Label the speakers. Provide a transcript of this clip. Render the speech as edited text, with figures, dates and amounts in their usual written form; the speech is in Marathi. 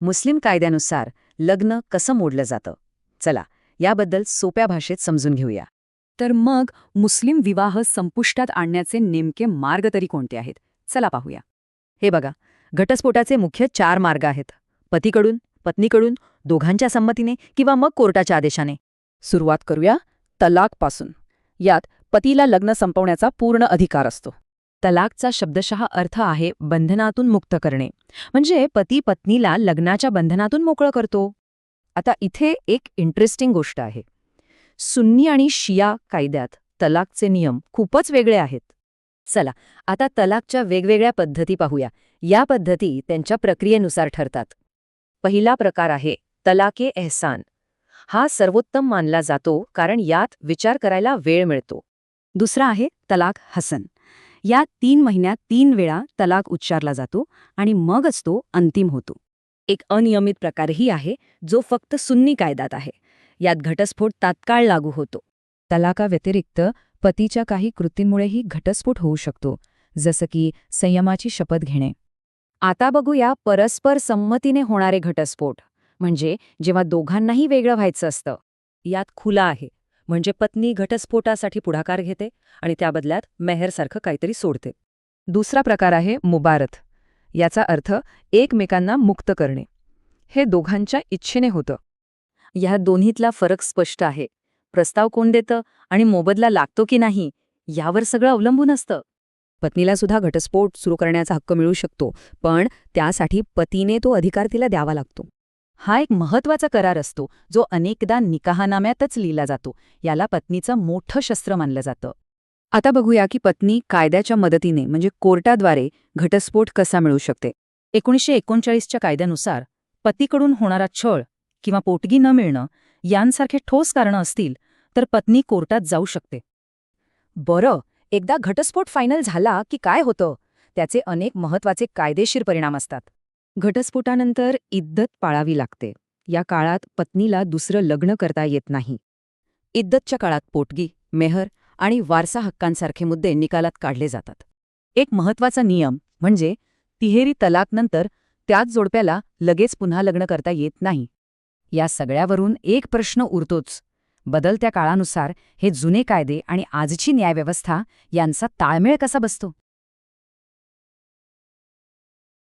Speaker 1: मुस्लिम कायद्यानुसार लग्न कसं मोडलं जातं? चला, याबद्दल सोप्या भाषेत समजून घेऊया.
Speaker 2: तर मग मुस्लिम विवाह संपुष्टात आणण्याचे नेमके मार्ग तरी कोणते आहेत? चला पाहूया.
Speaker 1: हे बघा, घटस्फोटाचे मुख्य 4 मार्ग आहेत. पतीकडून, पत्नीकडून, दोघांच्या संमतीने किंवा मग कोर्टाच्या आदेशाने.
Speaker 3: सुरुवात करूया तलाकपासून. यात पतीला लग्न संपवण्याचा पूर्ण अधिकार असतो.
Speaker 1: तलाकचा शब्दशः अर्थ आहे बंधनातून मुक्त करणे. म्हणजे पती पत्नीला लग्नाच्या बंधनातून मोकळं करतो. आता इथे एक इंटरेस्टिंग गोष्ट आहे. सुन्नी आणि शिया कायद्यात तलाकचे नियम खूपच वेगळे आहेत. चला, आता तलाकच्या वेगवेगळ्या पद्धती पाहूया. या पद्धती त्यांच्या प्रक्रियेनुसार ठरतात. पहिला प्रकार आहे तलाके एहसान. हा सर्वोत्तम मानला जातो कारण यात विचार करायला वेळ मिळतो.
Speaker 2: दुसरा आहे तलाक हसन. या 3 महिन्यात 3 वेळा तलाक उच्चारला जातो आणि मगच तो अंतिम होतो. एक अनियमित प्रकारही आहे जो फक्त सुन्नी कायद्यात आहे. यात घटस्फोट तात्काळ लागू होतो.
Speaker 3: तलाकाव्यतिरिक्त पतीच्या काही कृतींमुळेही घटस्फोट होऊ शकतो, जसं की संयमाची शपथ घेणे.
Speaker 1: आता बघूया परस्पर संमतीने होणारे घटस्फोट. म्हणजे जेव्हा दोघांनाही वेगळं व्हायचं असतं. यात खुला आहे. म्हणजे पत्नी घटस्फोटासाठी पुढाकार घेते आणि त्या बदल्यात मेहरसारखं काहीतरी सोडते.
Speaker 3: दुसरा प्रकार आहे मुबारत. याचा अर्थ एकमेकांना मुक्त करणे. हे दोघांच्या इच्छेने होतं.
Speaker 1: या दोन्हीतला फरक स्पष्ट आहे. प्रस्ताव कोण देतं आणि मोबदला लागतो की नाही यावर सगळं अवलंबून असतं.
Speaker 2: पत्नीला सुद्धा घटस्फोट सुरू करण्याचा हक्क मिळू शकतो, पण त्यासाठी पतीने तो अधिकार तिला द्यावा लागतो.
Speaker 1: हा एक महत्वाचा करार असतो जो अनेकदा निकाहनाम्यातच लिहिला जातो. याला पत्नीचं मोठं शस्त्र मानलं जातं.
Speaker 2: आता बघूया की पत्नी कायद्याच्या मदतीने म्हणजे कोर्टाद्वारे घटस्फोट कसा मिळू शकते.
Speaker 1: 1939च्या कायद्यानुसार पतीकडून होणारा छळ किंवा पोटगी न मिळणं यांसारखे ठोस कारणं असतील तर पत्नी कोर्टात जाऊ शकते. बरं, एकदा घटस्फोट फायनल झाला की काय होतं? त्याचे अनेक महत्वाचे कायदेशीर परिणाम असतात. घटस्फोटानंतर इद्दत पाळावी लागते. या काळात पत्नीला दुसरं लग्न करता येत नाही. इद्दतच्या काळात पोटगी, मेहर आणि वारसा हक्कांसारखे मुद्दे निकालात काढले जातात. एक महत्वाचा नियम म्हणजे तिहेरी तलाकनंतर त्याच जोडप्याला लगेच पुन्हा लग्न करता येत नाही. या सगळ्यावरून एक प्रश्न उरतोच. बदलत्या काळानुसार हे जुने कायदे आणि आजची न्यायव्यवस्था यांचा ताळमेळ कसा बसतो?